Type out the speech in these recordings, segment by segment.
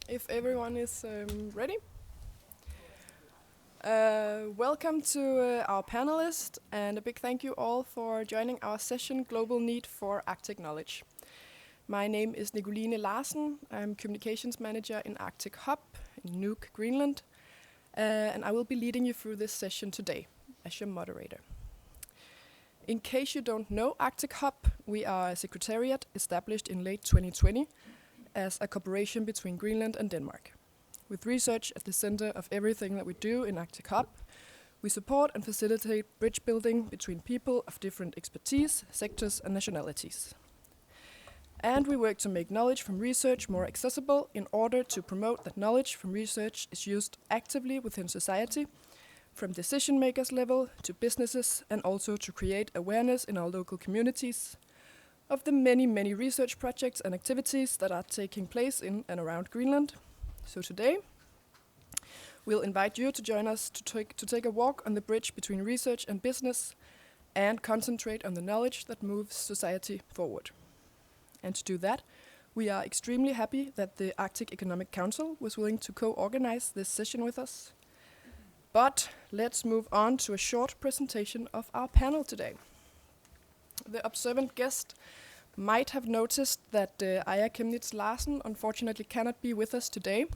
If everyone is ready. Welcome to our panelists, and a big thank you all for joining our session, Global Need for Arctic Knowledge. My name is Nicoline Larsen. I'm Communications Manager in Articop in Nuuk, Greenland, and I will be leading you through this session today as your moderator. In case you don't know Articop, we are a secretariat established in late 2020 as a cooperation between Greenland and Denmark. With research at the center of everything that we do in Articop, we support and facilitate bridge building between people of different expertise, sectors and nationalities. And we work to make knowledge from research more accessible in order to promote that knowledge from research is used actively within society, from decision makers level to businesses, and also to create awareness in our local communities of the many research projects and activities that are taking place in and around Greenland. So today, we'll invite you to join us to take a walk on the bridge between research and business and concentrate on the knowledge that moves society forward. And to do that, we are extremely happy that the Arctic Economic Council was willing to co-organize this session with us. But let's move on to a short presentation of our panel today. The observant guest might have noticed that Aya Chemnitz Larsen unfortunately cannot be with us today,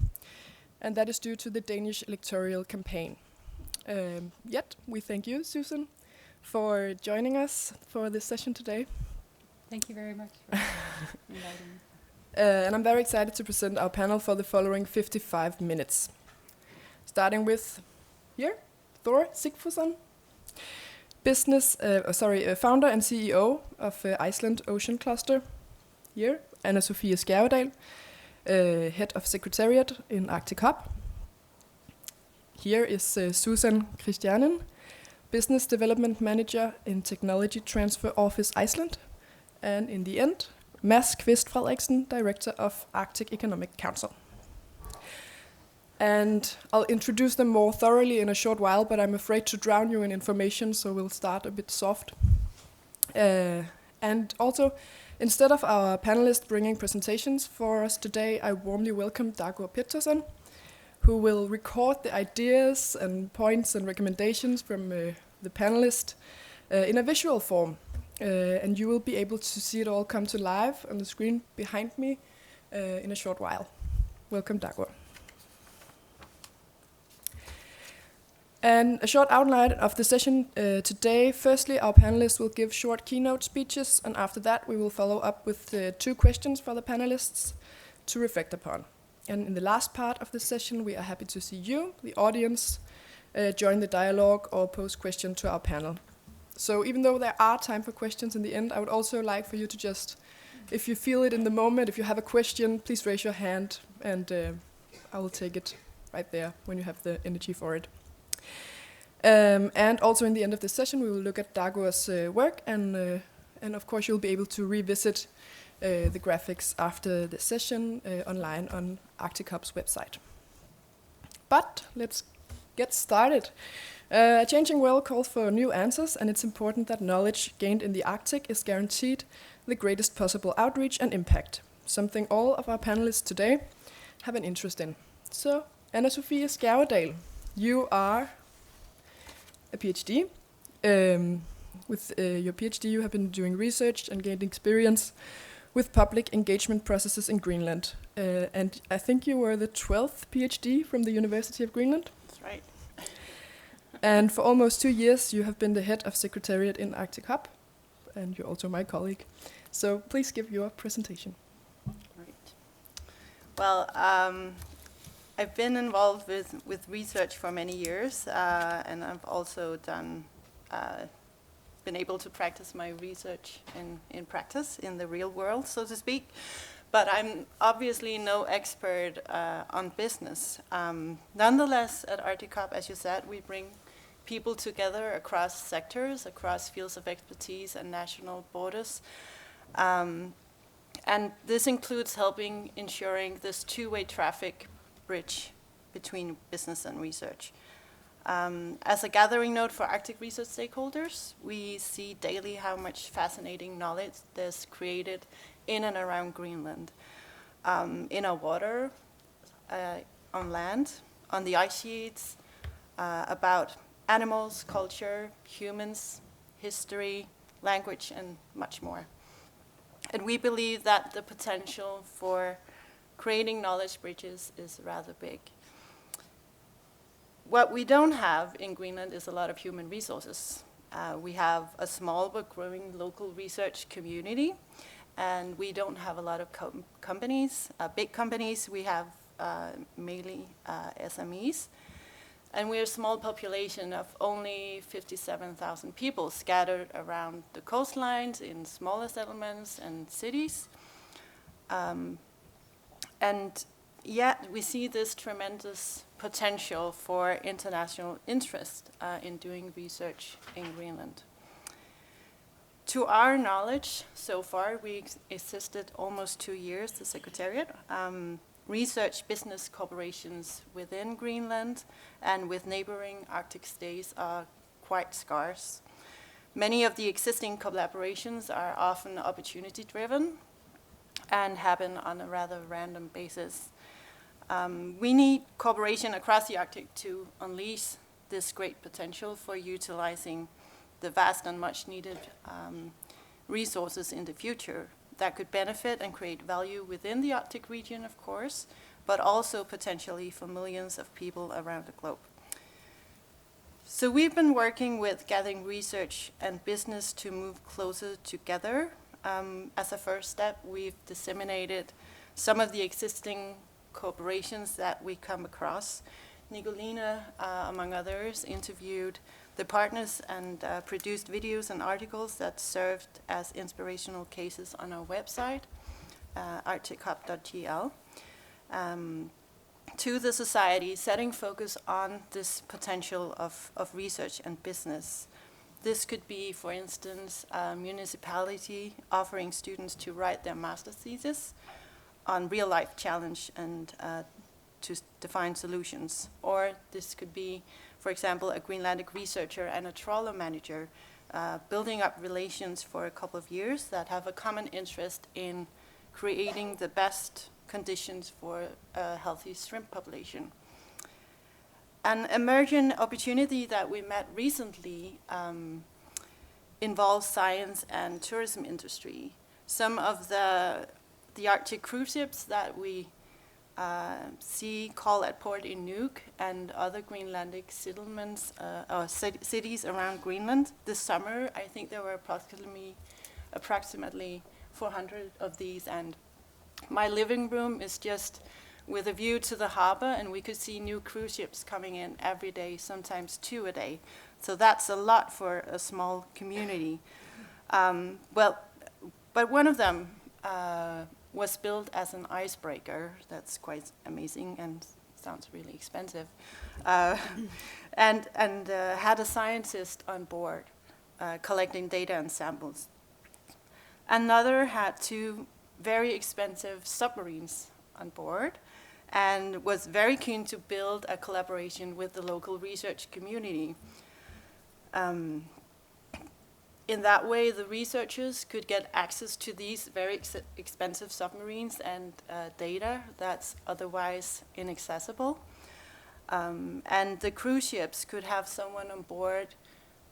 and that is due to the Danish electoral campaign. Yet, we thank you, Susan, for joining us for this session today. Thank you very much for inviting me. And I'm very excited to present our panel for the following 55 minutes. Starting with, here, Thor Sigmundsson, founder and CEO of Iceland Ocean Cluster. Here, Anna-Sofie Skjervedal, head of secretariat in Articop. Here is Susan Christianen, business development manager in Technology Transfer Office Iceland. And in the end, Mads Kvist Frederiksen, director of Arctic Economic Council. And I'll introduce them more thoroughly in a short while, but I'm afraid to drown you in information, so we'll start a bit soft. And also, instead of our panelists bringing presentations for us today, I warmly welcome Dagur Pétursson, who will record the ideas and points and recommendations from the panelists in a visual form. And you will be able to see it all come to life on the screen behind me in a short while. Welcome, Dagur. And a short outline of the session today. Firstly, our panelists will give short keynote speeches, and after that we will follow up with 2 questions for the panelists to reflect upon. And in the last part of the session, we are happy to see you, the audience, join the dialogue or pose questions to our panel. So even though there are time for questions in the end, I would also like for you to just, if you feel it in the moment, if you have a question, please raise your hand, and I will take it right there when you have the energy for it. And also in the end of this session, we will look at Dagur's work, and of course you'll be able to revisit the graphics after the session online on Articop's website. But let's get started. A changing world calls for new answers, and it's important that knowledge gained in the Arctic is guaranteed the greatest possible outreach and impact, something all of our panelists today have an interest in. So, Anna-Sofie Skjervedal, you are a PhD. With your PhD, you have been doing research and gained experience with public engagement processes in Greenland. And I think you were the 12th PhD from the University of Greenland. That's right. And for almost 2 years, you have been the head of secretariat in Articop, and you're also my colleague. So please give your presentation. Right. Well, I've been involved with research for many years, and I've also been able to practice my research in practice, in the real world, so to speak. But I'm obviously no expert on business. Nonetheless, at Articop, as you said, we bring people together across sectors, across fields of expertise and national borders. And this includes helping ensuring this 2-way traffic bridge between business and research. As a gathering node for Arctic research stakeholders, we see daily how much fascinating knowledge there's created in and around Greenland, in our water, on land, on the ice sheets, about animals, culture, humans, history, language, and much more. And we believe that the potential for creating knowledge bridges is rather big. What we don't have in Greenland is a lot of human resources. We have a small but growing local research community, and we don't have a lot of companies, big companies. We have mainly SMEs. And we're a small population of only 57,000 people scattered around the coastlines in smaller settlements and cities. And yet we see this tremendous potential for international interest in doing research in Greenland. To our knowledge, so far, we existed almost 2 years, the Secretariat. Research business cooperations within Greenland and with neighboring Arctic states are quite scarce. Many of the existing collaborations are often opportunity-driven and happen on a rather random basis. We need cooperation across the Arctic to unleash this great potential for utilizing the vast and much-needed resources in the future that could benefit and create value within the Arctic region, of course, but also potentially for millions of people around the globe. So we've been working with gathering research and business to move closer together. As a first step, we've disseminated some of the existing cooperations that we come across. Nicoline, among others, interviewed the partners and produced videos and articles that served as inspirational cases on our website, articop.gl, to the society, setting focus on this potential of research and business. This could be, for instance, a municipality offering students to write their master's thesis on real-life challenge and to define solutions. Or this could be, for example, a Greenlandic researcher and a trawler manager building up relations for a couple of years that have a common interest in creating the best conditions for a healthy shrimp population. An emergent opportunity that we met recently involves science and tourism industry. Some of the Arctic cruise ships that we see call at port in Nuuk and other Greenlandic settlements or cities around Greenland. This summer, I think there were approximately 400 of these, and my living room is just with a view to the harbor, and we could see new cruise ships coming in every day, sometimes 2 a day. So that's a lot for a small community. But one of them was built as an icebreaker. That's quite amazing and sounds really expensive. And had a scientist on board collecting data and samples. Another had 2 very expensive submarines on board and was very keen to build a collaboration with the local research community. In that way, the researchers could get access to these very expensive submarines and data that's otherwise inaccessible. And the cruise ships could have someone on board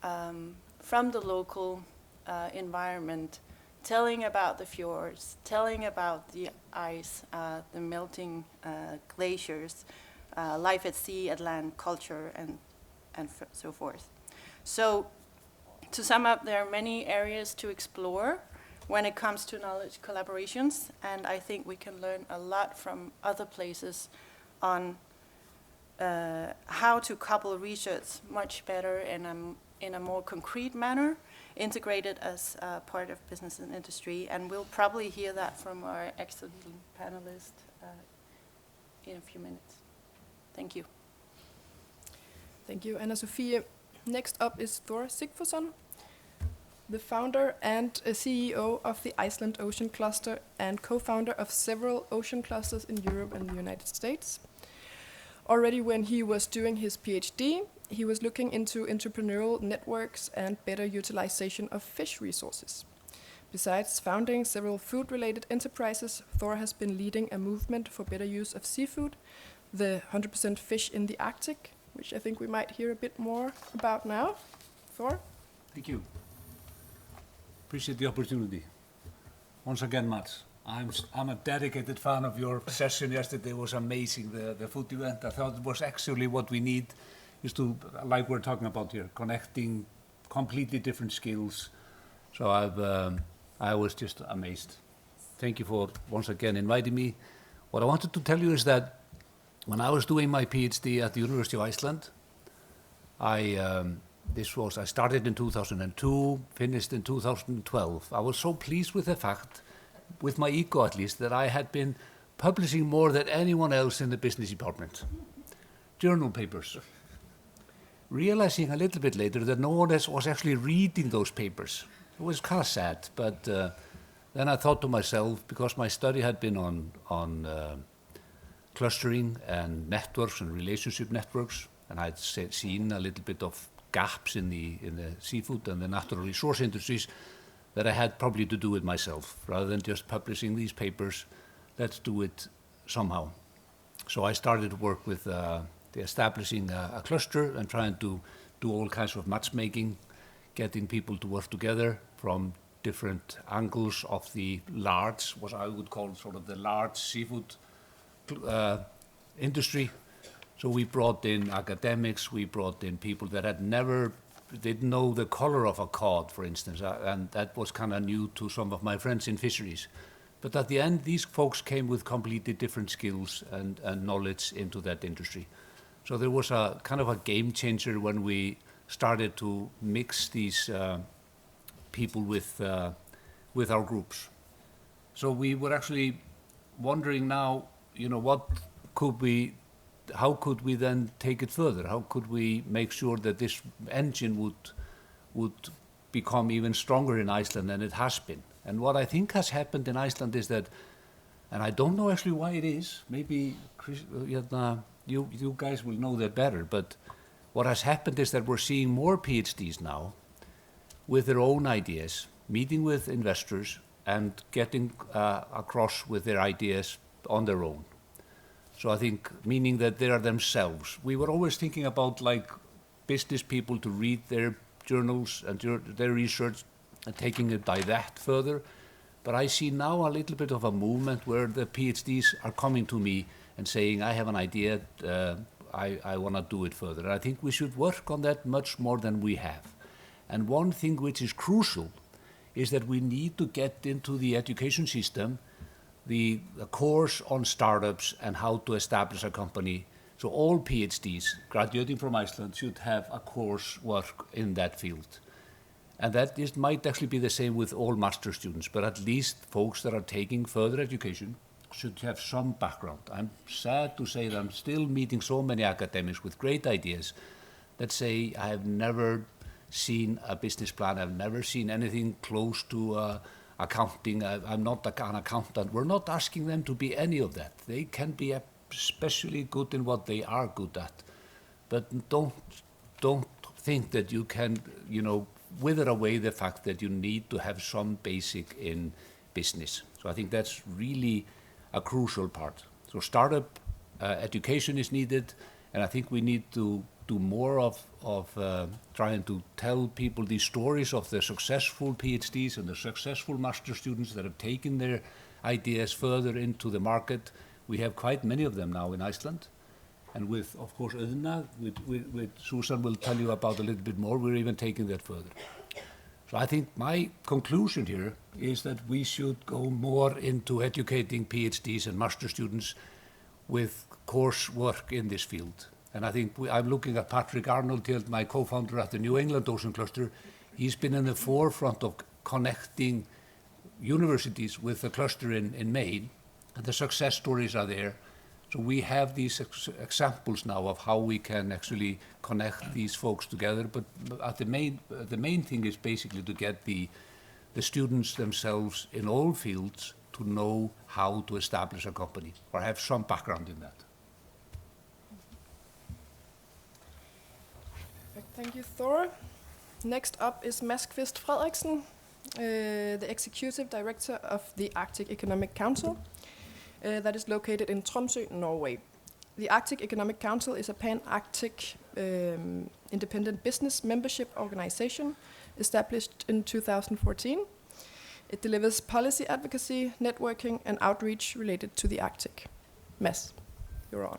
from the local environment telling about the fjords, telling about the ice, the melting glaciers, life at sea, at land, culture, and so forth. So, to sum up, there are many areas to explore when it comes to knowledge collaborations, and I think we can learn a lot from other places on how to couple research much better in a more concrete manner, integrated as part of business and industry, and we'll probably hear that from our excellent panelist in a few minutes. Thank you. Thank you, Anna-Sofie. Next up is Thor Sigfusson, the founder and CEO of the Iceland Ocean Cluster and co-founder of several ocean clusters in Europe and the United States. Already when he was doing his PhD, he was looking into entrepreneurial networks and better utilization of fish resources. Besides founding several food-related enterprises, Thor has been leading a movement for better use of seafood, the 100% fish in the Arctic, which I think we might hear a bit more about now. Thor? Thank you. Appreciate the opportunity. Once again, Mats, I'm a dedicated fan of your session yesterday. It was amazing, the food event. I thought it was actually what we need, is to, like we're talking about here, connecting completely different skills. So I was just amazed. Thank you for once again inviting me. What I wanted to tell you is that when I was doing my PhD at the University of Iceland, I started in 2002, finished in 2012. I was so pleased with the fact, with my ego at least, that I had been publishing more than anyone else in the business department. Journal papers. Realizing a little bit later that no one else was actually reading those papers. It was kind of sad, but then I thought to myself, because my study had been on clustering and networks and relationship networks, and I'd seen a little bit of gaps in the seafood and the natural resource industries, that I had probably to do it myself. Rather than just publishing these papers, let's do it somehow. So I started to work with establishing a cluster and trying to do all kinds of matchmaking, getting people to work together from different angles of the large, what I would call sort of the large seafood industry. So we brought in academics, we brought in people that didn't know the color of a cod, for instance, and that was kind of new to some of my friends in fisheries. But at the end, these folks came with completely different skills and knowledge into that industry. So there was a kind of a game changer when we started to mix these people with our groups. So we were actually wondering now, how could we then take it further? How could we make sure that this engine would become even stronger in Iceland than it has been? And what I think has happened in Iceland is that, and I don't know actually why it is, maybe you guys will know that better, but what has happened is that we're seeing more PhDs now with their own ideas, meeting with investors and getting across with their ideas on their own. So I think, meaning that they are themselves. We were always thinking about like business people to read their journals and their research and taking it by that further. But I see now a little bit of a movement where the PhDs are coming to me and saying, I have an idea, I want to do it further. And I think we should work on that much more than we have. And one thing which is crucial is that we need to get into the education system the course on startups and how to establish a company. So all PhDs graduating from Iceland should have a course work in that field. And that might actually be the same with all master students, but at least folks that are taking further education should have some background. I'm sad to say that I'm still meeting so many academics with great ideas that say, I have never seen a business plan, I've never seen anything close to accounting, I'm not an accountant. We're not asking them to be any of that. They can be especially good in what they are good at. But don't think that you can, wither away the fact that you need to have some basic in business. So I think that's really a crucial part. So startup education is needed, and I think we need to do more of trying to tell people these stories of the successful PhDs and the successful master students that have taken their ideas further into the market. We have quite many of them now in Iceland. And with, of course, Auðna, with Susan will tell you about a little bit more, we're even taking that further. So I think my conclusion here is that we should go more into educating PhDs and master students with coursework in this field. And I think I'm looking at Patrick Arnold here, my co-founder at the New England Ocean Cluster. He's been in the forefront of connecting universities with the cluster in Maine, and the success stories are there. So we have these examples now of how we can actually connect these folks together. But the main thing is basically to get the students themselves in all fields to know how to establish a company or have some background in that. Thank you, Thor. Next up is Mads Kvist Frederiksen, the Executive Director of the Arctic Economic Council that is located in Tromsø, Norway. The Arctic Economic Council is a pan-Arctic independent business membership organization established in 2014. It delivers policy advocacy, networking, and outreach related to the Arctic. Mads, you're on.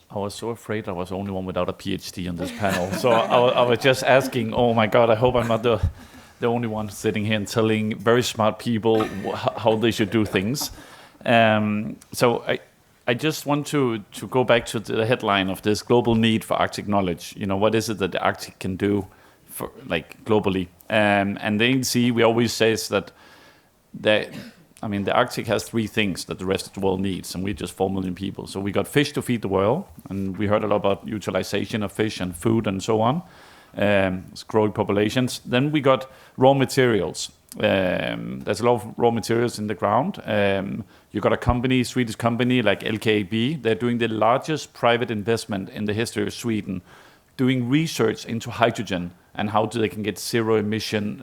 I was so afraid I was the only one without a PhD on this panel. So I was just asking, oh my God, I hope I'm not the only one sitting here and telling very smart people how they should do things. So I just want to go back to the headline of this global need for Arctic knowledge. You know, what is it that the Arctic can do for, like, globally? And the ANC, we always says that the Arctic has three things that the rest of the world needs, and we're just 4 million people. So we got fish to feed the world, and we heard a lot about utilization of fish and food and so on. It's growing populations. Then we got raw materials. There's a lot of raw materials in the ground. You got a company, Swedish company like LKAB. They're doing the largest private investment in the history of Sweden, doing research into hydrogen and how they can get zero emission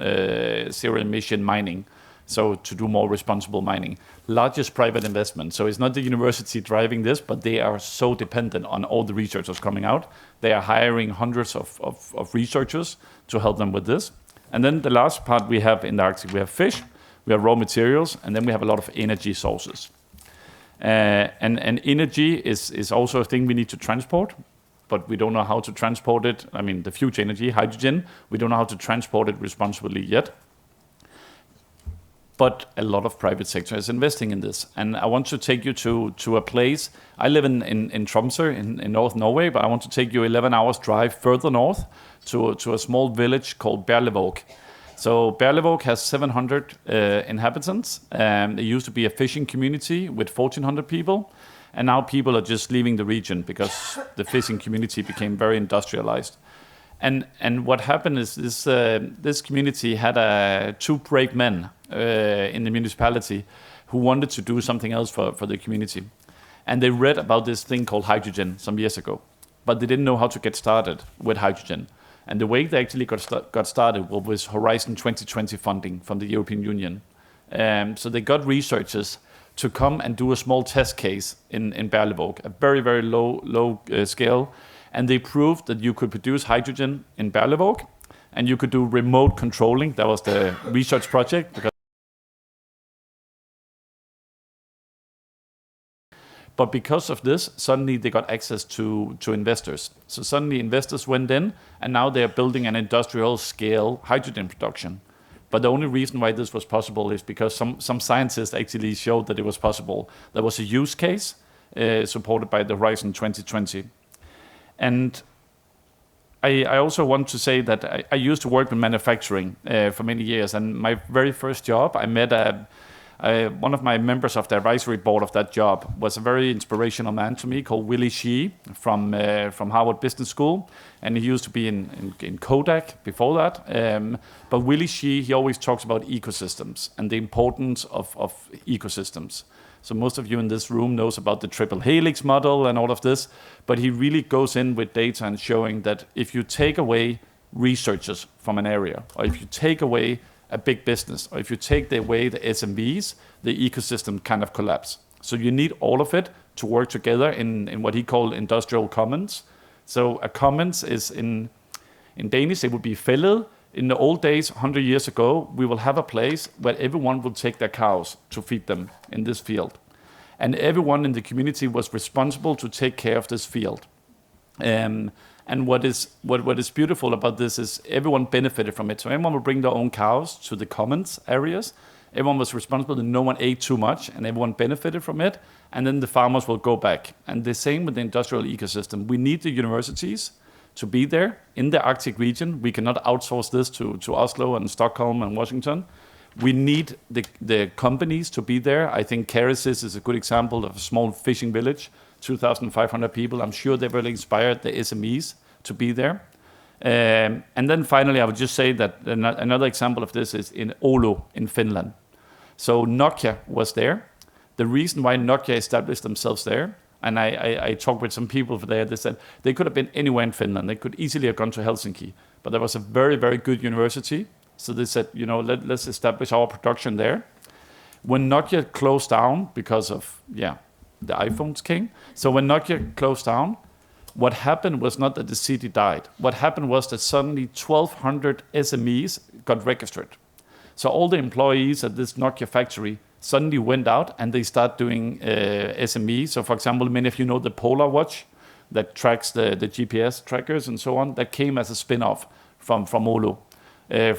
mining. So to do more responsible mining. Largest private investment. So it's not the university driving this, but they are so dependent on all the researchers coming out. They are hiring hundreds of researchers to help them with this. And then the last part we have in the Arctic, we have fish, we have raw materials, and then we have a lot of energy sources. And energy is also a thing we need to transport, but we don't know how to transport it. I mean, the future energy, hydrogen, we don't know how to transport it responsibly yet. But a lot of private sector is investing in this. And I want to take you to a place. I live in Tromsø in North Norway, but I want to take you 11 hours drive further north to a small village called Berlevåg. So Berlevåg has 700 inhabitants. It used to be a fishing community with 1,400 people. And now people are just leaving the region because the fishing community became very industrialized. And what happened is this community had two brave men in the municipality who wanted to do something else for the community. And they read about this thing called hydrogen some years ago, but they didn't know how to get started with hydrogen. And the way they actually got started was Horizon 2020 funding from the European Union. So they got researchers to come and do a small test case in Berlevåg, a very, very low scale. And they proved that you could produce hydrogen in Berlevåg, and you could do remote controlling. That was the research project. But because of this, suddenly they got access to investors. So suddenly investors went in, and now they are building an industrial scale hydrogen production. But the only reason why this was possible is because some scientists actually showed that it was possible. There was a use case supported by the Horizon 2020. And I also want to say that I used to work with manufacturing for many years. And my very first job, I met one of my members of the advisory board of that job was a very inspirational man to me called Willie Shee from Harvard Business School. And he used to be in Kodak before that. But Willie Shee, he always talks about ecosystems and the importance of ecosystems. So most of you in this room knows about the triple helix model and all of this, but he really goes in with data and showing that if you take away researchers from an area, or if you take away a big business, or if you take away the SMBs, the ecosystem kind of collapse. So you need all of it to work together in what he called industrial commons. So a commons is in Danish, it would be fællet. In the old days, 100 years ago, we will have a place where everyone will take their cows to feed them in this field. And everyone in the community was responsible to take care of this field. And what is beautiful about this is everyone benefited from it. So everyone will bring their own cows to the commons areas. Everyone was responsible and no one ate too much and everyone benefited from it. And then the farmers will go back. And the same with the industrial ecosystem. We need the universities to be there in the Arctic region. We cannot outsource this to Oslo and Stockholm and Washington. We need the companies to be there. I think Kerecis is a good example of a small fishing village, 2,500 people. I'm sure they really inspired the SMEs to be there. And then finally, I would just say that another example of this is in Oulu in Finland. So Nokia was there. The reason why Nokia established themselves there, and I talked with some people there, they said they could have been anywhere in Finland. They could easily have gone to Helsinki, but there was a very, very good university. So they said, let's establish our production there. When Nokia closed down because of, the iPhones came. So when Nokia closed down, what happened was not that the city died. What happened was that suddenly 1,200 SMEs got registered. So all the employees at this Nokia factory suddenly went out and they start doing SME. So for example, many of you know the Polar Watch that tracks the GPS trackers and so on. That came as a spin-off from Oulu,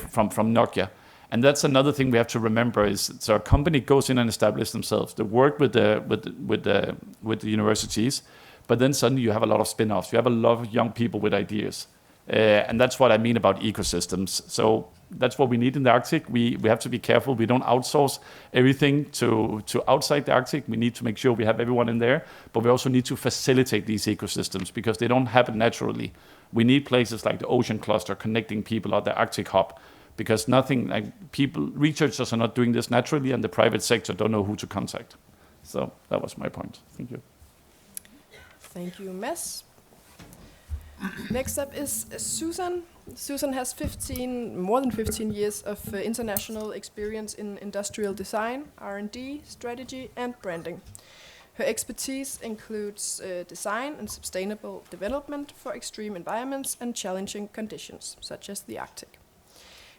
from Nokia. And that's another thing we have to remember is, so a company goes in and establishes themselves. They work with the universities, but then suddenly you have a lot of spin-offs. You have a lot of young people with ideas. And that's what I mean about ecosystems. So that's what we need in the Arctic. We have to be careful. We don't outsource everything to outside the Arctic. We need to make sure we have everyone in there, but we also need to facilitate these ecosystems because they don't happen naturally. We need places like the Ocean Cluster connecting people or the Arctic Hub, because nothing like researchers are not doing this naturally, and the private sector don't know who to contact. So that was my point. Thank you. Thank you, Mads. Next up is Susan. Susan has more than 15 years of international experience in industrial design, R&D, strategy, and branding. Her expertise includes design and sustainable development for extreme environments and challenging conditions, such as the Arctic.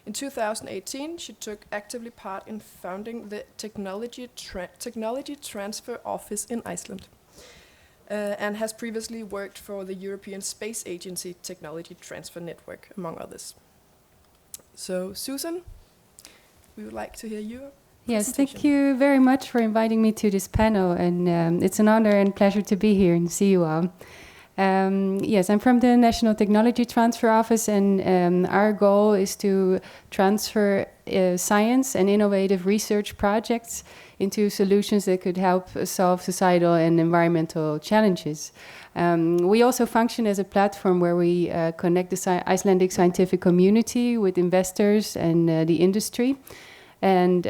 In 2018, she took actively part in founding the Technology Transfer Office in Iceland, and has previously worked for the European Space Agency Technology Transfer Network, among others. So, Susan, we would like to hear you. Yes, thank you very much for inviting me to this panel, and it's an honor and pleasure to be here and see you all. Yes, I'm from the National Technology Transfer Office, and our goal is to transfer science and innovative research projects into solutions that could help solve societal and environmental challenges. We also function as a platform where we connect the Icelandic scientific community with investors and the industry. And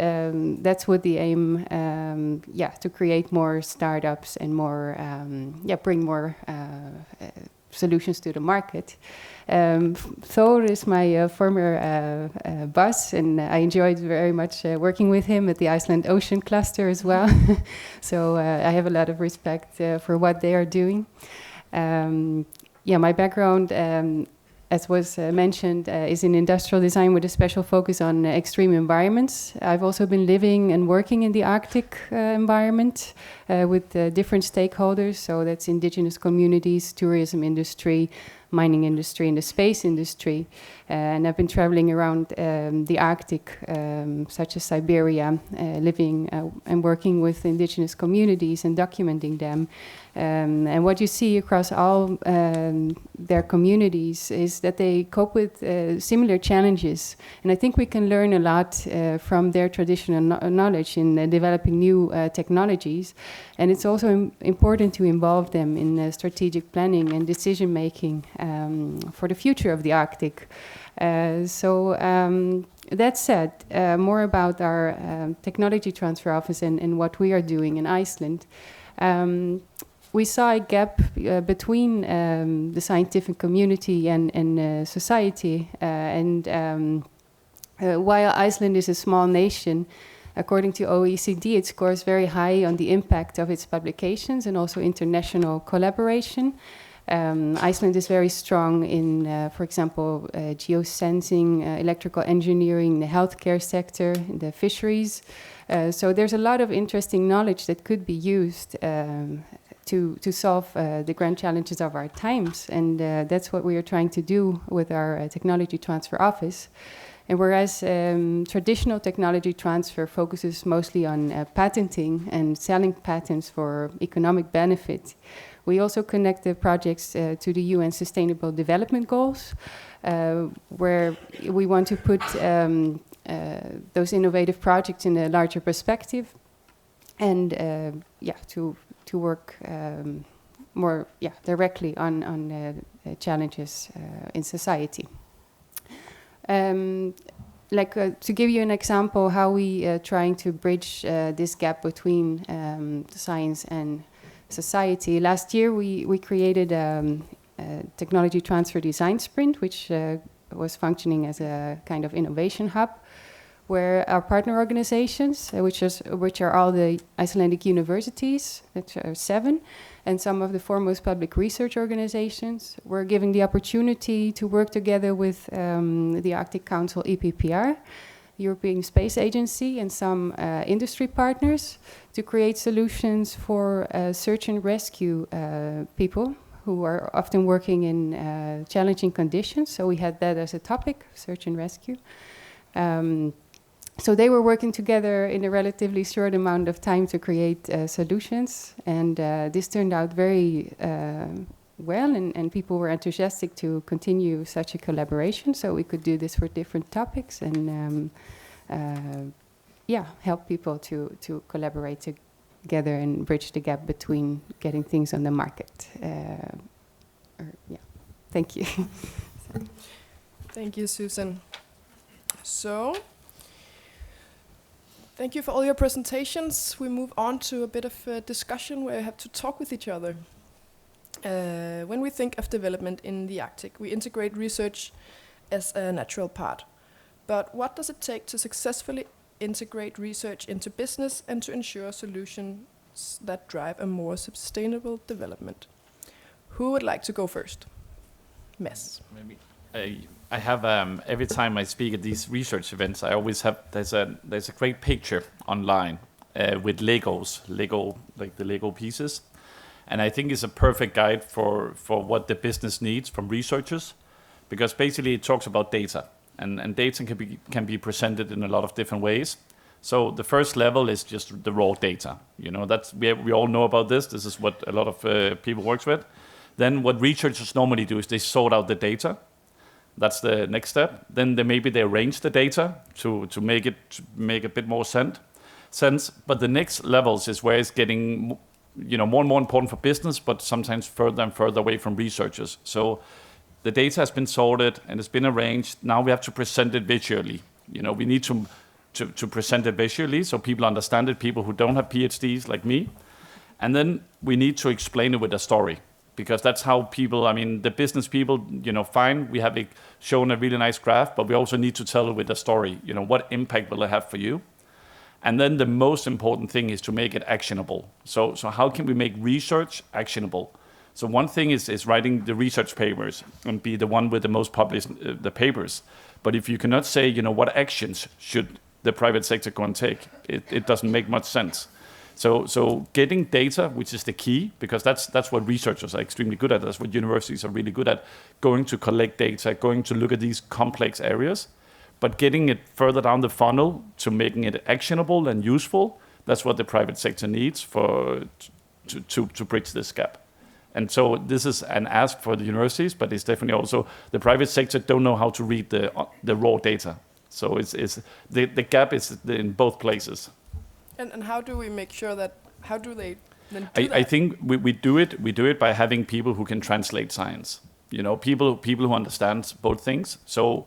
that's with the aim, to create more startups and more, bring more solutions to the market. Thor is my former boss, and I enjoyed very much working with him at the Iceland Ocean Cluster as well. So I have a lot of respect for what they are doing. My background, as was mentioned, is in industrial design with a special focus on extreme environments. I've also been living and working in the Arctic environment with different stakeholders, so that's indigenous communities, tourism industry, mining industry, and the space industry. And I've been traveling around the Arctic, such as Siberia, living and working with indigenous communities and documenting them. And what you see across all their communities is that they cope with similar challenges. And I think we can learn a lot from their traditional knowledge in developing new technologies. And it's also important to involve them in strategic planning and decision making for the future of the Arctic. That said, more about our Technology Transfer Office and what we are doing in Iceland. We saw a gap between the scientific community and society. While Iceland is a small nation, according to OECD, it scores very high on the impact of its publications and also international collaboration. Iceland is very strong in, for example, geosensing, electrical engineering, the healthcare sector, the fisheries. So there's a lot of interesting knowledge that could be used to solve the grand challenges of our times. And that's what we are trying to do with our Technology Transfer Office. And whereas traditional technology transfer focuses mostly on patenting and selling patents for economic benefit, we also connect the projects to the UN Sustainable Development Goals, where we want to put those innovative projects in a larger perspective, and to work more directly on challenges in society. To give you an example how we are trying to bridge this gap between science and society. Last year we created a technology transfer design sprint, which was functioning as a kind of innovation hub, where our partner organizations, which are all the Icelandic universities, which are 7, and some of the foremost public research organizations, were given the opportunity to work together with the Arctic Council EPPR, European Space Agency, and some industry partners to create solutions for search and rescue people who are often working in challenging conditions. So we had that as a topic, search and rescue. So they were working together in a relatively short amount of time to create solutions, and this turned out very well, and people were enthusiastic to continue such a collaboration, so we could do this for different topics and help people to collaborate together and bridge the gap between getting things on the market. Thank you. Thank you, Susan. So, thank you for all your presentations. We move on to a bit of a discussion where we have to talk with each other. When we think of development in the Arctic, we integrate research as a natural part. But what does it take to successfully integrate research into business and to ensure solutions that drive a more sustainable development? Who would like to go first? Mess. Maybe. I have every time I speak at these research events, I always have there's a great picture online with Lego like the Lego pieces, and I think it's a perfect guide for what the business needs from researchers, because basically it talks about data, and data can be presented in a lot of different ways. So the first level is just the raw data. You know, that's we all know about this. This is what a lot of people works with. Then what researchers normally do is they sort out the data. That's the next step. Then they arrange the data to make a bit more sense. But the next levels is where it's getting more and more important for business, but sometimes further and further away from researchers. So the data has been sorted and it's been arranged. Now we have to present it visually. We need to present it visually so people understand it, people who don't have PhDs like me. And then we need to explain it with a story, because that's how people, the business people, fine, we have shown a really nice graph, but we also need to tell it with a story. What impact will it have for you? And then the most important thing is to make it actionable. So how can we make research actionable? So one thing is writing the research papers and be the one with the most published the papers. But if you cannot say, what actions should the private sector go and take, it doesn't make much sense. So getting data, which is the key, because that's what researchers are extremely good at. That's what universities are really good at, going to collect data, going to look at these complex areas. But getting it further down the funnel to making it actionable and useful, that's what the private sector needs to bridge this gap. And so this is an ask for the universities, but it's definitely also the private sector don't know how to read the raw data. So it's the gap is in both places. And how do we make sure that? How do they then do that? I think we do it by having people who can translate science. People who understand both things. So,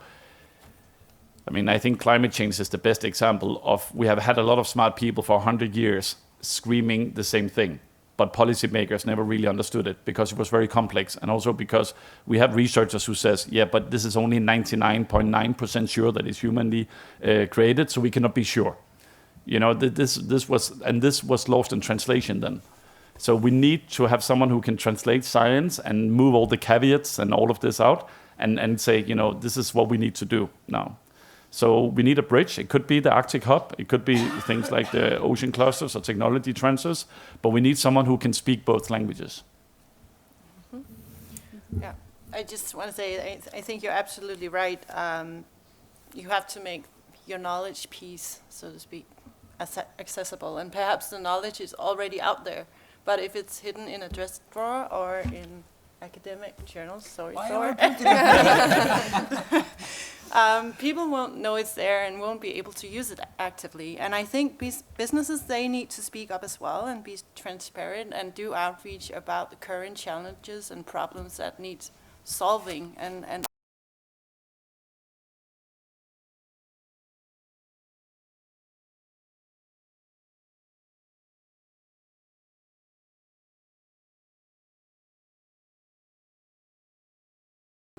I think climate change is the best example of we have had a lot of smart people for 100 years screaming the same thing, but policymakers never really understood it because it was very complex, and also because we have researchers who says, yeah, but this is only 99.9% sure that it's humanly created, so we cannot be sure. This was lost in translation then. So we need to have someone who can translate science and move all the caveats and all of this out and say, this is what we need to do now. So we need a bridge. It could be the Arctic Hub. It could be things like the ocean clusters or technology transfers. But we need someone who can speak both languages. Mm-hmm. Yeah, I just want to say, I think you're absolutely right. You have to make your knowledge piece, so to speak, accessible. And perhaps the knowledge is already out there. But if it's hidden in a desk drawer or in academic journals, people won't know it's there and won't be able to use it actively. And I think businesses, they need to speak up as well and be transparent and do outreach about the current challenges and problems that need solving and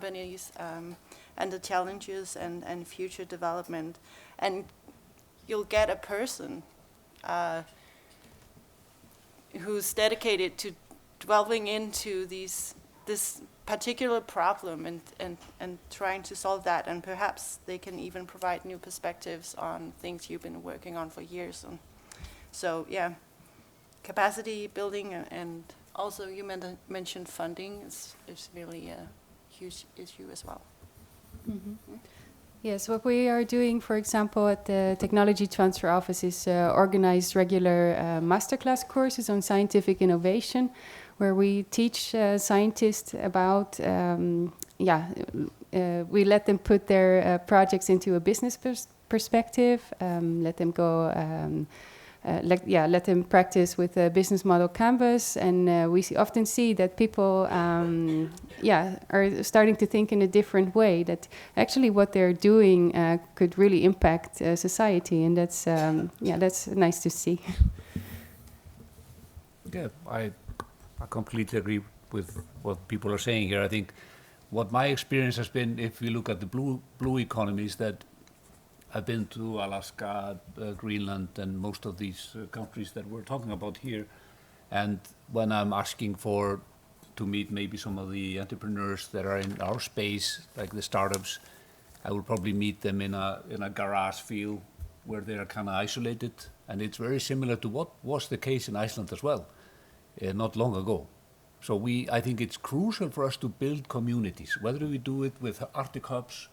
companies and the challenges and future development. And you'll get a person who's dedicated to delving into this particular problem and trying to solve that, and perhaps they can even provide new perspectives on things you've been working on for years. And so yeah, capacity building, and also you mentioned funding is really a huge issue as well. Mm-hmm. Yes, what we are doing, for example, at the Technology Transfer Office is organize regular masterclass courses on scientific innovation, where we teach scientists about, we let them put their projects into a business perspective, let them go, let them practice with a business model canvas, and we often see that people, are starting to think in a different way. That actually what they're doing could really impact society, and that's nice to see. Yeah, I completely agree with what people are saying here. I think what my experience has been, if we look at the blue economies, that I've been to Alaska, Greenland, and most of these countries that we're talking about here. And when I'm asking to meet maybe some of the entrepreneurs that are in our space, like the startups, I will probably meet them in a garage feel where they are kind of isolated. And it's very similar to what was the case in Iceland as well, not long ago. So I think it's crucial for us to build communities, whether we do it with Articops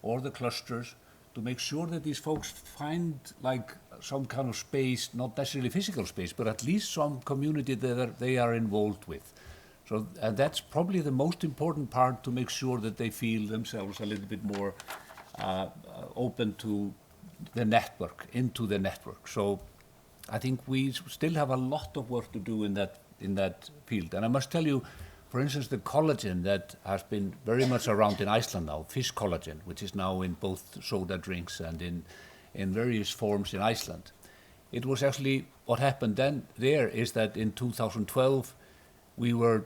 or the clusters, to make sure that these folks find like some kind of space, not necessarily physical space, but at least some community that they are involved with. So, and that's probably the most important part, to make sure that they feel themselves a little bit more open to the network, into the network. So I think we still have a lot of work to do in that field. And I must tell you, for instance, the collagen that has been very much around in Iceland now, fish collagen, which is now in both soda drinks and in various forms in Iceland. It was actually, what happened then there is that in 2012, we were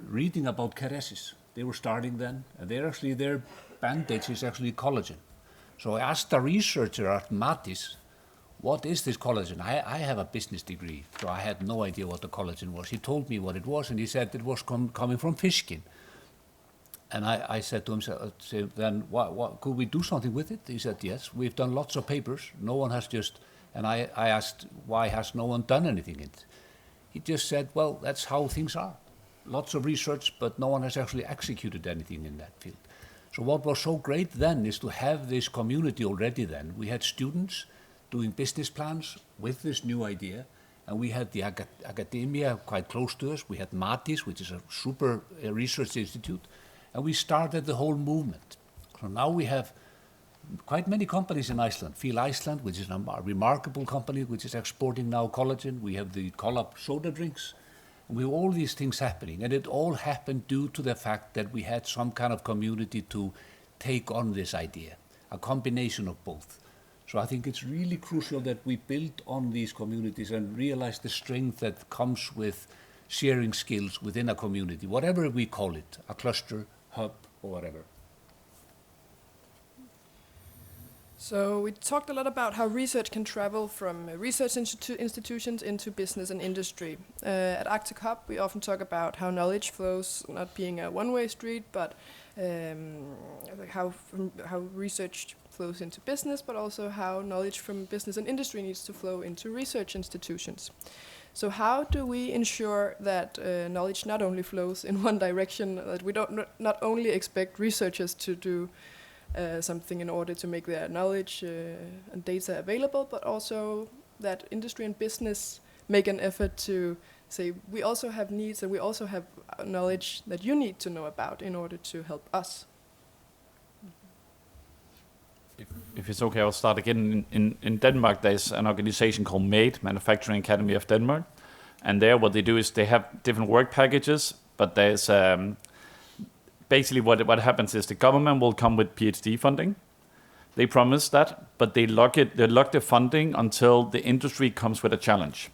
reading about Kerecis. They were starting then, and their bandage is actually collagen. So I asked a researcher at Mattis, what is this collagen? I have a business degree, so I had no idea what the collagen was. He told me what it was, and he said it was coming from fish skin. And I said to him, then what, could we do something with it? He said, yes, we've done lots of papers. No one has and I asked, why has no one done anything in it? He just said, well, that's how things are. Lots of research, but no one has actually executed anything in that field. So what was so great then is to have this community already then. We had students doing business plans with this new idea, and we had the academia quite close to us. We had Mattis, which is a super research institute, and we started the whole movement. So now we have quite many companies in Iceland. Feel Iceland, which is a remarkable company, which is exporting now collagen. We have the Collab soda drinks, and we have all these things happening, and it all happened due to the fact that we had some kind of community to take on this idea, a combination of both. So I think it's really crucial that we build on these communities and realize the strength that comes with sharing skills within a community, whatever we call it, a cluster, hub, or whatever. So we talked a lot about how research can travel from research institutions into business and industry. At Articop, we often talk about how knowledge flows, not being a one-way street, but how research flows into business, but also how knowledge from business and industry needs to flow into research institutions. So how do we ensure that knowledge not only flows in one direction, that we don't not only expect researchers to do something in order to make their knowledge and data available, but also that industry and business make an effort to say, we also have needs and we also have knowledge that you need to know about in order to help us. If it's okay, I'll start again. In Denmark, there's an organization called MADE, Manufacturing Academy of Denmark. And there what they do is they have different work packages, but there's basically what happens is the government will come with PhD funding. They promise that, but they lock the funding until the industry comes with a challenge.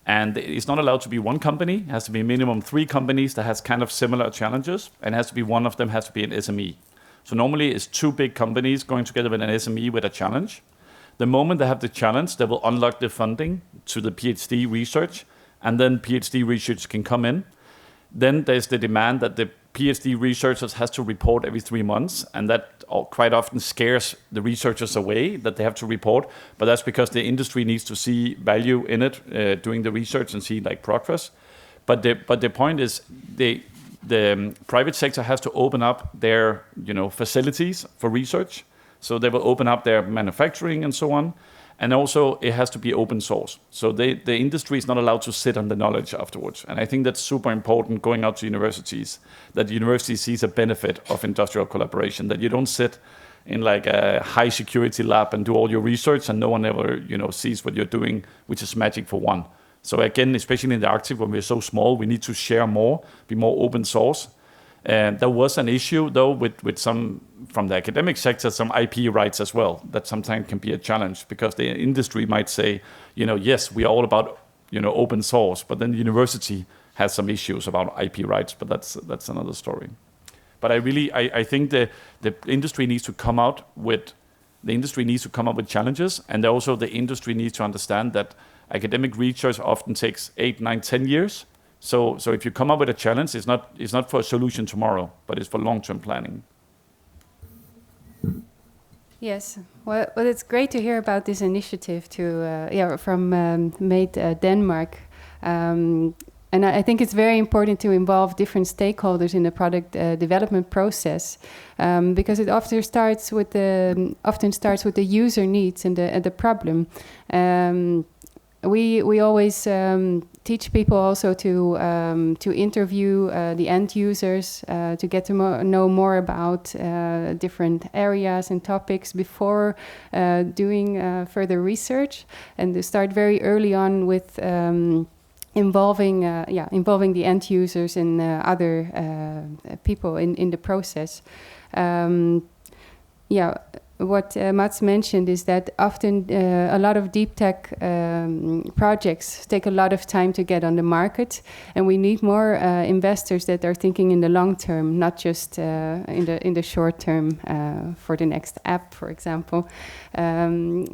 And it's not allowed to be one company. It has to be minimum 3 companies that has kind of similar challenges, and it has to be one of them has to be an SME. So normally it's 2 big companies going together with an SME with a challenge. The moment they have the challenge, they will unlock the funding to the PhD research, and then PhD research can come in. Then there's the demand that the PhD researchers has to report every 3 months, and that quite often scares the researchers away that they have to report. But that's because the industry needs to see value in it, doing the research and see like progress. But the point is, the private sector has to open up their facilities for research. So they will open up their manufacturing and so on. And also it has to be open source. So the industry is not allowed to sit on the knowledge afterwards. And I think that's super important going out to universities, that the university sees a benefit of industrial collaboration, that you don't sit in like a high security lab and do all your research and no one ever sees what you're doing, which is magic for one. So again, especially in the Arctic, when we're so small, we need to share more, be more open source. And there was an issue, though, with some from the academic sector, some IP rights as well, that sometimes can be a challenge because the industry might say, yes, we are all about, open source, but then the university has some issues about IP rights, but that's another story. But I think the industry needs to come out with challenges, and also the industry needs to understand that academic research often takes 8, 9, 10 years. So if you come up with a challenge, it's not for a solution tomorrow, but it's for long-term planning. Yes, well, it's great to hear about this initiative from Made Denmark. And I think it's very important to involve different stakeholders in the product development process, because it often starts with the user needs and the problem. We always teach people also to interview the end users, to get to know more about different areas and topics before doing further research, and to start very early on with involving the end users and other people in the process. What Mats mentioned is that often a lot of deep tech projects take a lot of time to get on the market, and we need more investors that are thinking in the long term, not just in the short term for the next app, for example.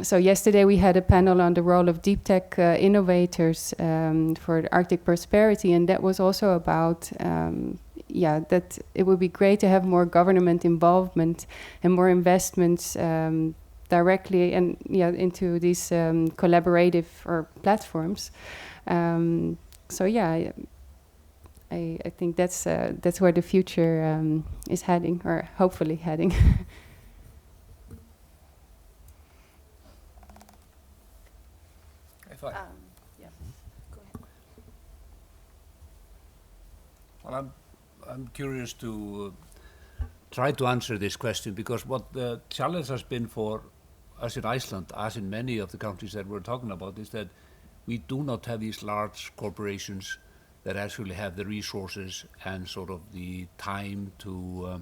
So yesterday we had a panel on the role of deep tech innovators for Arctic prosperity, and that was also about that it would be great to have more government involvement and more investments directly and into these collaborative or platforms. I think that's where the future is heading, or hopefully heading. If I, Go ahead. well, I'm curious to try to answer this question, because what the challenge has been for us in Iceland, as in many of the countries that we're talking about, is that we do not have these large corporations that actually have the resources and sort of the time to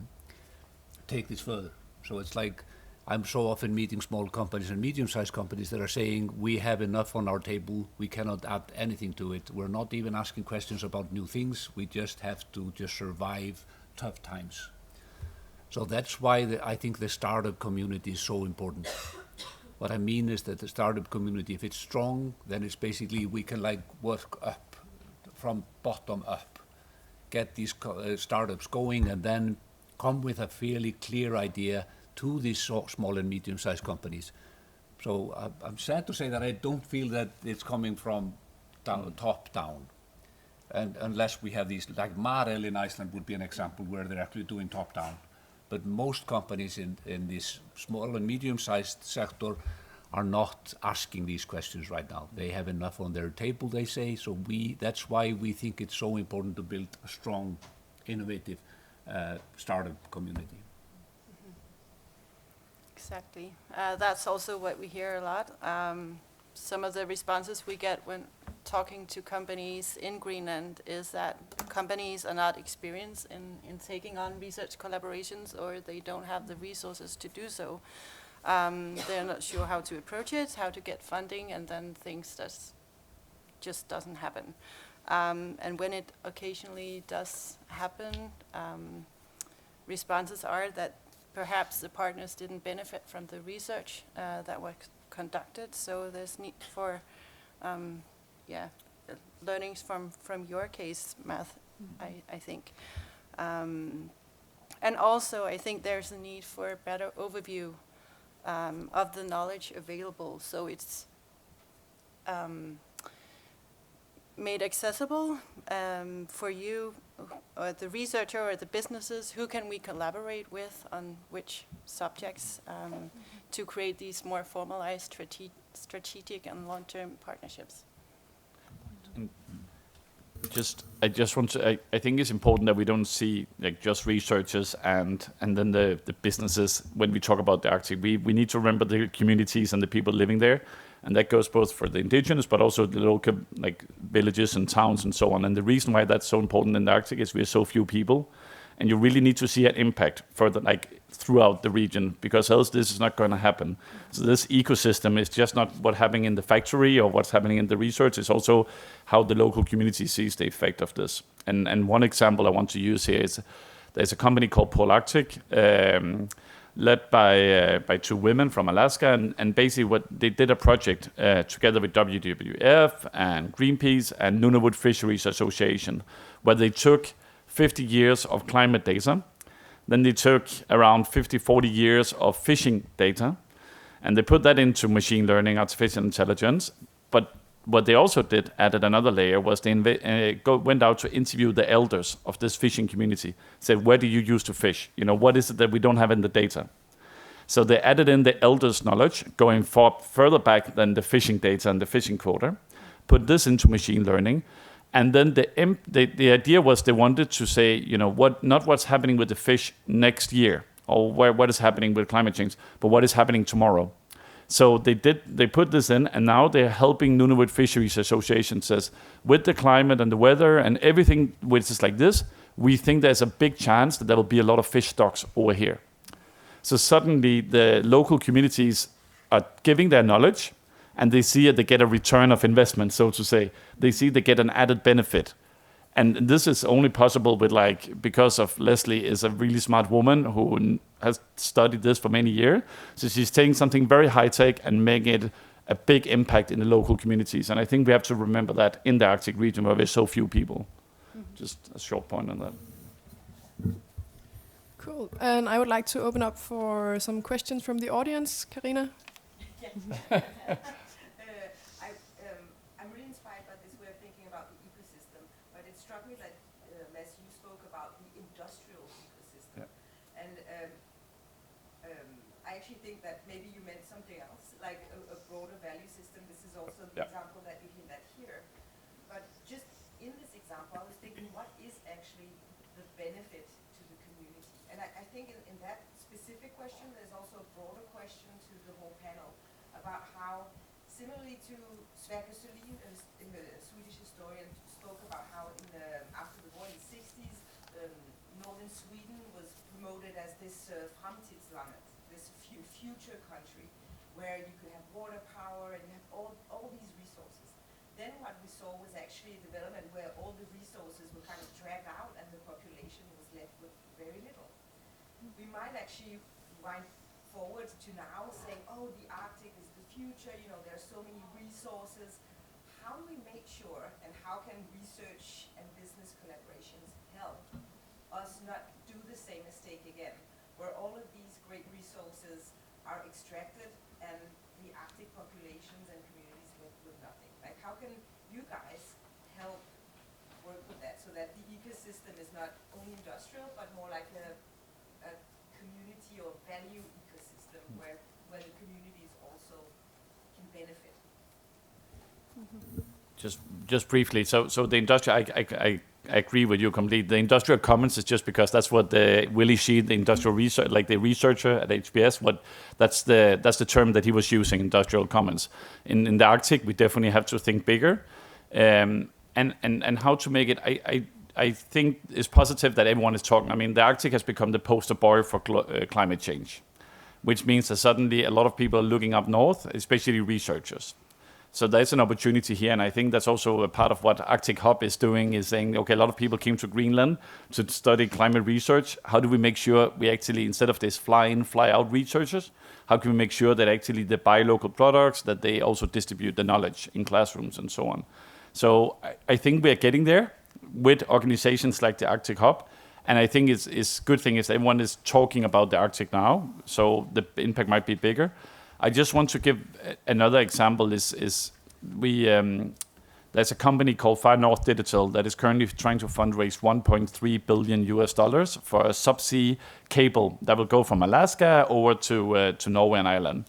take this further. So it's like I'm so often meeting small companies and medium-sized companies that are saying, we have enough on our table, we cannot add anything to it. We're not even asking questions about new things, we just have to survive tough times. So that's why I think the startup community is so important. What I mean is that the startup community, if it's strong, then it's basically we can like work up, from bottom up, get these startups going, and then come with a fairly clear idea to these small and medium-sized companies. So I'm sad to say that I don't feel that it's coming from top down, and unless we have these, like Marel in Iceland would be an example where they're actually doing top down. But most companies in this small and medium-sized sector are not asking these questions right now. They have enough on their table, they say, so that's why we think it's so important to build a strong, innovative startup community. Exactly. That's also what we hear a lot. Some of the responses we get when talking to companies in Greenland is that companies are not experienced in taking on research collaborations, or they don't have the resources to do so. They're not sure how to approach it, how to get funding, and then things just doesn't happen. And when it occasionally does happen, responses are that perhaps the partners didn't benefit from the research that was conducted. So there's need for, learnings from your case, Math, I think. And also, I think there's a need for a better overview of the knowledge available, so it's made accessible for you, or the researcher, or the businesses. Who can we collaborate with on which subjects to create these more formalized strategic and long-term partnerships? I think it's important that we don't see like just researchers and then the businesses when we talk about the Arctic. We need to remember the communities and the people living there, and that goes both for the indigenous but also the local like villages and towns and so on. And the reason why that's so important in the Arctic is we're so few people, and you really need to see an impact further like throughout the region, because else this is not going to happen. So this ecosystem is just not what's happening in the factory or what's happening in the research. It's also how the local community sees the effect of this. And one example I want to use here is there's a company called Polarctic, led by two women from Alaska, and basically what they did a project together with WWF and Greenpeace and Nunavut Fisheries Association, where they took 50 years of climate data. Then they took around 40 years of fishing data, and they put that into machine learning, artificial intelligence. But what they also did, added another layer, was they went out to interview the elders of this fishing community. Said, where do you use to fish? You know, what is it that we don't have in the data? So they added in the elders' knowledge, going further back than the fishing data and the fishing quota, put this into machine learning. And then the idea was they wanted to say, you know, not what's happening with the fish next year or what is happening with climate change, but what is happening tomorrow. So they put this in, and now they're helping Nunavut Fisheries Association. Says with the climate and the weather and everything which is like this, we think there's a big chance that there will be a lot of fish stocks over here. So suddenly the local communities are giving their knowledge, and they see it, they get a return of investment, so to say. They see they get an added benefit. And this is only possible with because of Leslie is a really smart woman who has studied this for many years. So she's taking something very high tech and making it a big impact in the local communities. And I think we have to remember that in the Arctic region where there's so few people. Just a short point on that. Cool. And I would like to open up for some questions from the audience. Karina? I'm really inspired by this way of thinking about the ecosystem, but it struck me that, Les, you spoke about the industrial ecosystem. Yeah. And I actually think that maybe you meant something else, like a broader value system. This is also the example that you hint at here. But just in this example, I was thinking, what is actually the benefit to the community? And I think in that specific question, there's also a broader question to the whole panel about how, similarly to Sverker Sörlin, the Swedish historian, spoke about how after the war in the 60s, northern Sweden was promoted as this framtidslandet, this future country, where you could have water power and you have all these resources. Then what we saw was actually a development where all the resources were kind of dragged out and the population was left with very little. We might actually wind forward to now saying, oh, the Arctic is the future, you know, there are so many resources. How do we make sure, and how can research and business collaborations help us not do the same mistake again, where all of these great resources are extracted and the Arctic populations and communities live with nothing? Like, how can you guys help work with that so that the ecosystem is not only industrial, but more like a community or value ecosystem where the communities also can benefit? Just briefly, so the industrial, I agree with you completely. The industrial commons is just because that's what Willie Sheen, the industrial research, like the researcher at HBS, that's the term that he was using, industrial commons. In the Arctic, we definitely have to think bigger, and how to make it. I think it's positive that everyone is talking. I mean, the Arctic has become the poster boy for climate change, which means that suddenly a lot of people are looking up north, especially researchers. So there's an opportunity here, and I think that's also a part of what Arctic Hub is doing, is saying, okay, a lot of people came to Greenland to study climate research. How do we make sure we actually, instead of this fly-in, fly-out researchers, how can we make sure that actually they buy local products, that they also distribute the knowledge in classrooms and so on? So I think we're getting there with organizations like the Arctic Hub. And I think it's good thing is everyone is talking about the Arctic now, so the impact might be bigger. I just want to give another example. There's a company called Far North Digital that is currently trying to fundraise $1.3 billion for a subsea cable that will go from Alaska over to Norway and Ireland.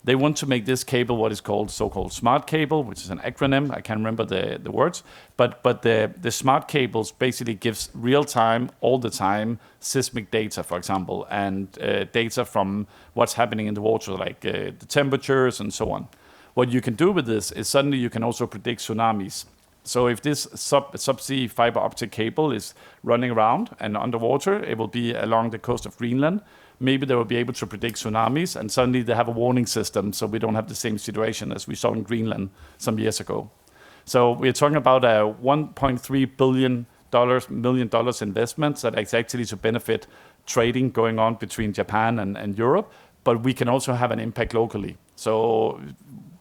They want to make this cable what is called so-called smart cable, which is an acronym. I can't remember the words, but the smart cables basically gives real-time, all the time, seismic data, for example, and data from what's happening in the water, like the temperatures and so on. What you can do with this is suddenly you can also predict tsunamis. So if this subsea fiber optic cable is running around and underwater, it will be along the coast of Greenland. Maybe they will be able to predict tsunamis, and suddenly they have a warning system, so we don't have the same situation as we saw in Greenland some years ago. So we're talking about a $1.3 million investment that is actually to benefit trading going on between Japan and Europe, but we can also have an impact locally. So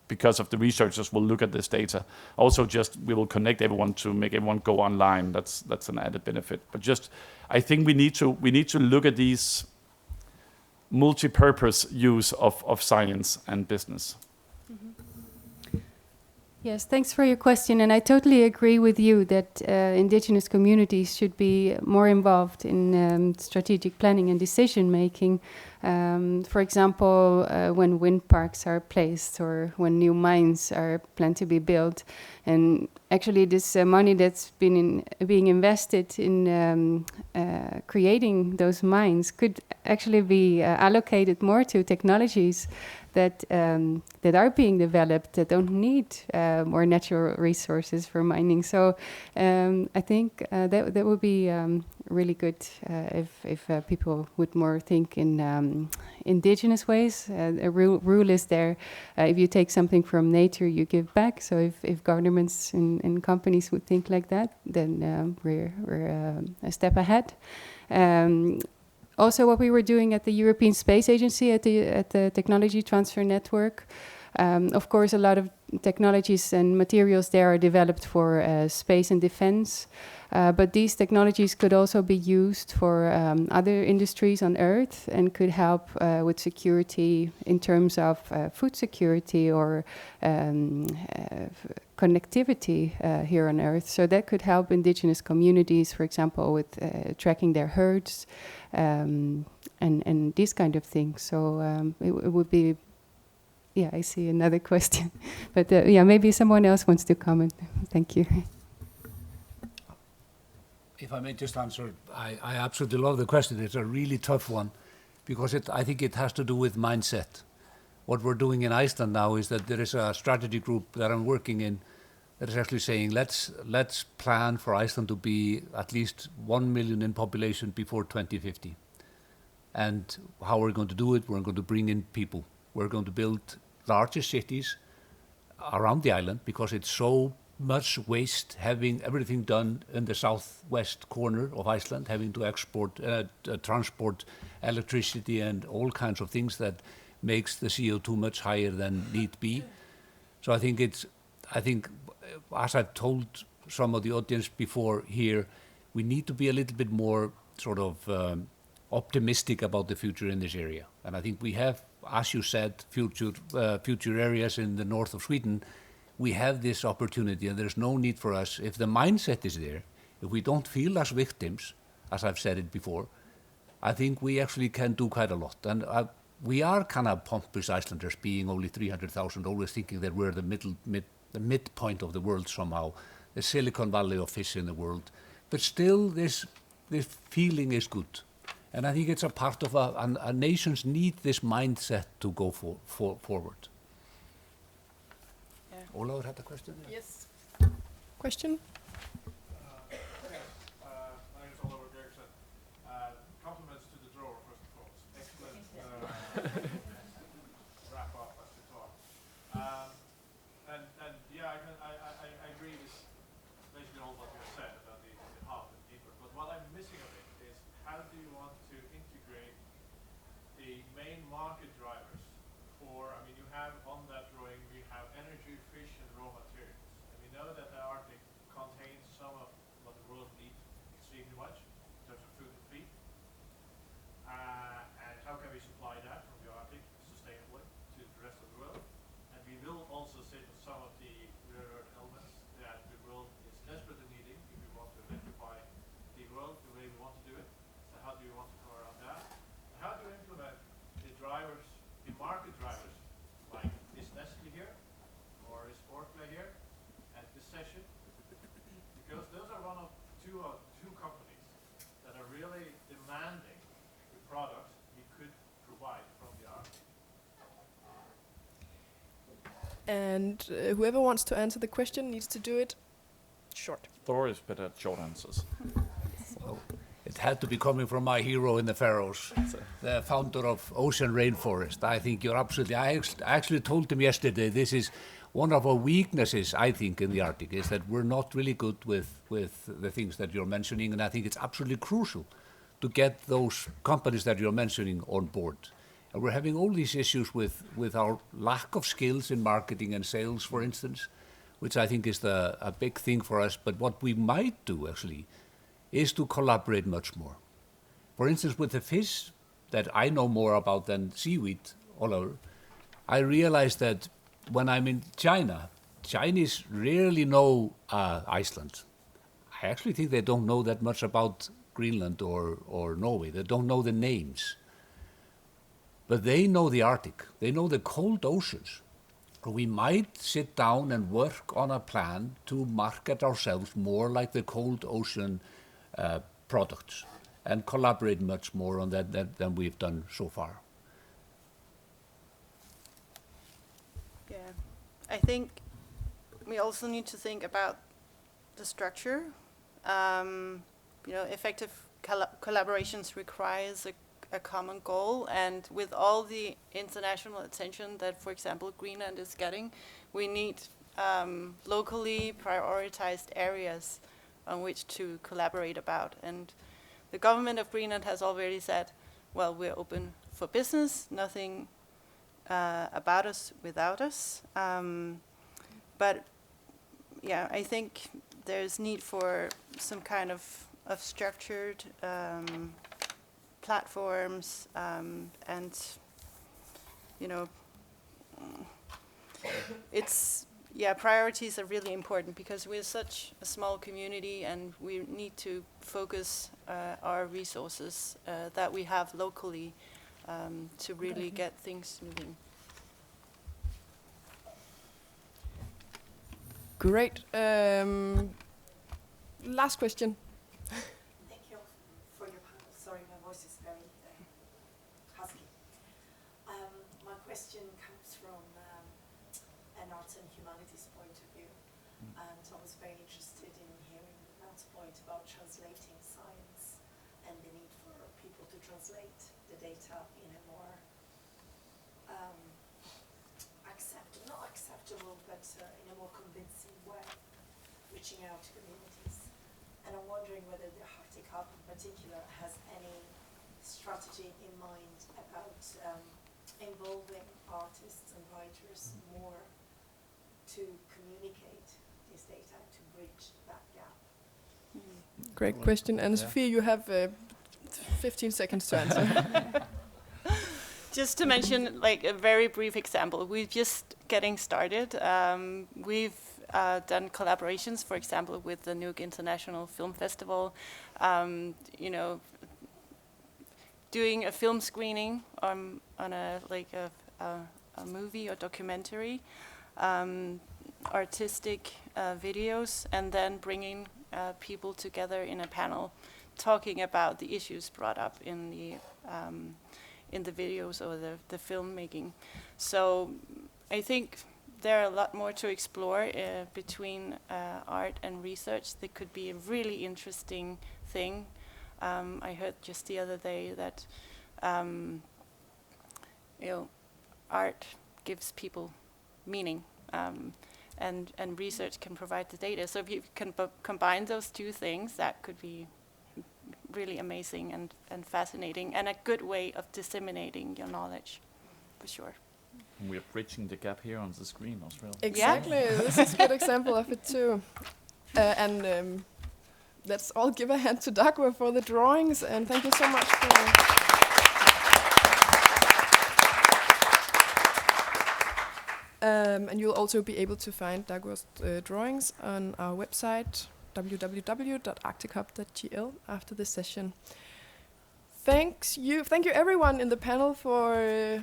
because of the researchers will look at this data. Also just we will connect everyone to make everyone go online. That's an added benefit. But just I think we need to look at these multi-purpose use of science and business. Yes, thanks for your question. And I totally agree with you that indigenous communities should be more involved in strategic planning and decision making. For example, when wind parks are placed or when new mines are planned to be built. And actually this money that's being invested in creating those mines could actually be allocated more to technologies that are being developed that don't need more natural resources for mining. So I think that would be really good if people would more think in indigenous ways. A rule is there: if you take something from nature, you give back. So if governments and companies would think like that, then we're a step ahead. Also, what we were doing at the European Space Agency at the Technology Transfer Network, of course, a lot of technologies and materials there are developed for space and defense, but these technologies could also be used for other industries on Earth and could help with security in terms of food security or connectivity here on Earth. So that could help indigenous communities, for example, with tracking their herds and these kind of things. So it would be, yeah, I see another question. But yeah, maybe someone else wants to comment. Thank you. If I may just answer, I absolutely love the question. It's a really tough one because I think it has to do with mindset. What we're doing in Iceland now is that there is a strategy group that I'm working in that is actually saying let's plan for Iceland to be at least 1 million in population before 2050. And how we're going to do it, we're going to bring in people. We're going to build larger cities around the island because it's so much waste having everything done in the southwest corner of Iceland, having to export, transport electricity and all kinds of things that makes the CO2 much higher than need be. So I think as I've told some of the audience before here, we need to be a little bit more sort of optimistic about the future in this area. And I think we have, as you said, future areas in the north of Sweden. We have this opportunity, and there's no need for us, if the mindset is there, if we don't feel as victims, as I've said it before, I think we actually can do quite a lot. And we are kind of pompous Icelanders, being only 300,000, always thinking that we're the midpoint of the world somehow, the Silicon Valley of fish in the world. But still, this feeling is good. And I think it's a part of a nations need this mindset to go forward. Yeah. Ólafur had a question? Yes. Question? My name is Ólafur Björnsson. Compliments to the drawer, first and foremost. Excellent wrap up as we talk. And the main market drivers for, I mean, you have on that drawing, we have energy, fish, and raw materials. And we know that the Arctic contains some of what the world needs extremely much in terms of food and feed. And how can we supply that from the Arctic sustainably to the rest of the world? And we will also sit with some of the rare earth elements that the world is desperately needing if we want to electrify the world the way we want to do it. So how do you want to go around that? And how do you implement the drivers, the market drivers, like is Nestle here, or is Orkla here at this session? Because those are one of two companies that are really demanding the products we could provide from the Arctic. And whoever wants to answer the question needs to do it short. Thor is better at short answers. Well, it had to be coming from my hero in the Faroes, the founder of Ocean Rainforest. I think you're absolutely, I actually told him yesterday, this is one of our weaknesses, I think, in the Arctic, is that we're not really good with the things that you're mentioning, and I think it's absolutely crucial to get those companies that you're mentioning on board. And we're having all these issues with our lack of skills in marketing and sales, for instance, which I think is a big thing for us. But what we might do, actually, is to collaborate much more. For instance, with the fish that I know more about than seaweed all over, I realized that when I'm in China, Chinese rarely know Iceland. I actually think they don't know that much about Greenland or Norway. They don't know the names. But they know the Arctic. They know the cold oceans. We might sit down and work on a plan to market ourselves more like the cold ocean products and collaborate much more on that than we've done so far. Yeah, I think we also need to think about the structure. Effective collaborations requires a common goal, and with all the international attention that, for example, Greenland is getting, we need locally prioritized areas on which to collaborate about. And the government of Greenland has already said, well, we're open for business, nothing about us without us. But yeah, I think there's need for some kind of structured platforms, and priorities are really important because we're such a small community and we need to focus our resources that we have locally to really get things moving. Great. Last question. Thank you for your panel. Sorry, my voice is very husky. My question comes from an arts and humanities point of view, and I was very interested in hearing Matt's point about translating science and the need for people to translate the data in a more not acceptable, but in a more convincing way, reaching out to communities. And I'm wondering whether the Articop in particular has any strategy in mind about involving artists and writers more to communicate this data, to bridge that gap. Great question. Anna-Sofie, you have 15 seconds to answer. Just to mention, like, a very brief example, we're just getting started. We've done collaborations, for example, with the Nuuk International Film Festival, doing a film screening on a movie or documentary, artistic videos, and then bringing people together in a panel, talking about the issues brought up in the videos or the filmmaking. So I think there are a lot more to explore between art and research. That could be a really interesting thing. I heard just the other day that art gives people meaning, and research can provide the data. So if you can combine those two things, that could be really amazing and fascinating, and a good way of disseminating your knowledge, for sure. We're bridging the gap here on the screen as well. Exactly. This is a good example of it too. And let's all give a hand to Dagur for the drawings, and thank you so much for. And you'll also be able to find Dagur's drawings on our website www.articop.gl after this session. Thank you everyone in the panel for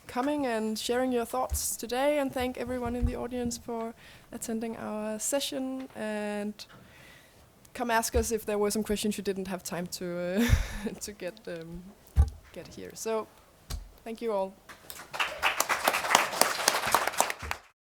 coming and sharing your thoughts today, and thank everyone in the audience for attending our session, and come ask us if there were some questions you didn't have time to to get here. So thank you all.